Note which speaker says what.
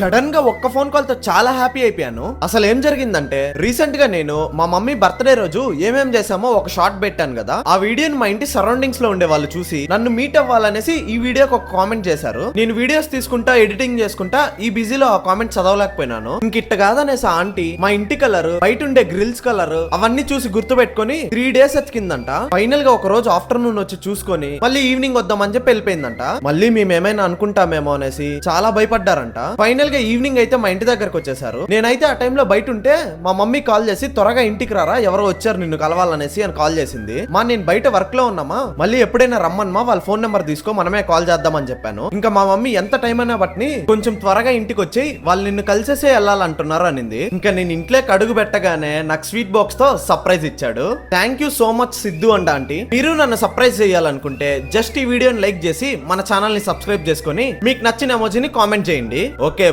Speaker 1: Sudden గా ఒక్క phone call తో చాలా హ్యాపీ అయిపోయాను. అసలు ఏం జరిగిందంటే రీసెంట్ గా నేను మా మమ్మీ బర్త్డే రోజు ఏమేం చేసామో ఒక షార్ట్ పెట్టాను కదా, ఆ వీడియోని మా ఇంటి సరౌండింగ్స్ లో ఉండే వాళ్ళు చూసి నన్ను మీట్ అవ్వాలనేసి ఈ వీడియోకి ఒక కామెంట్ చేశారు. నేను వీడియోస్ తీసుకుంటా ఎడిటింగ్ చేసుకుంటా ఈ బిజీలో ఆ కామెంట్ చదవలేకపోయినాను. ఇంకిట్ట కాదనేసి ఆంటీ మా ఇంటి కలర్, బయట ఉండే గ్రిల్స్ కలర్ అవన్నీ చూసి గుర్తు పెట్టుకుని 3 days ఎత్తికిందంట. ఫైనల్ గా ఒక రోజు ఆఫ్టర్నూన్ వచ్చి చూసుకొని మళ్ళీ ఈవినింగ్ వద్దామని చెప్పి వెళ్ళిపోయిందంట. మళ్ళీ మేమేమైనా అనుకుంటామేమో అనేసి చాలా భయపడ్డారంట. ఫైనల్ గా ఈవినింగ్ అయితే మా ఇంటి దగ్గరకు వచ్చేసారు. నేనైతే ఆ టైంలో బయట ఉంటే మా మమ్మీ కాల్ చేసి త్వరగా ఇంటికి రారా, ఎవరో వచ్చారు నిన్ను కలవాలనేసి అని కాల్ చేసింది. నేను బయట వర్క్ లో ఉన్నామా, మళ్ళీ ఎప్పుడైనా రమ్మన్మా, వాళ్ళ ఫోన్ నెంబర్ తీసుకో, మనమే కాల్ చేద్దామని చెప్పాను. ఇంకా మా మమ్మీ ఎంత టైం అయినా బట్టి కొంచెం త్వరగా ఇంటికి వచ్చి వాళ్ళు నిన్ను కలిసేసే వెళ్ళాలంటున్నారు అనింది. ఇంకా నేను ఇంట్లోకి అడుగు పెట్టగానే నాకు స్వీట్ బాక్స్ తో సర్ప్రైజ్ ఇచ్చాడు. Thank you so much Siddhu అంట ఆంటీ. మీరు నన్ను సర్ప్రైజ్ చేయాలనుకుంటే జస్ట్ ఈ వీడియోని లైక్ చేసి మన ఛానల్ ని సబ్స్క్రైబ్ చేసుకొని మీకు నచ్చిన ఎమోజీని కామెంట్ చేయండి. ఓకే.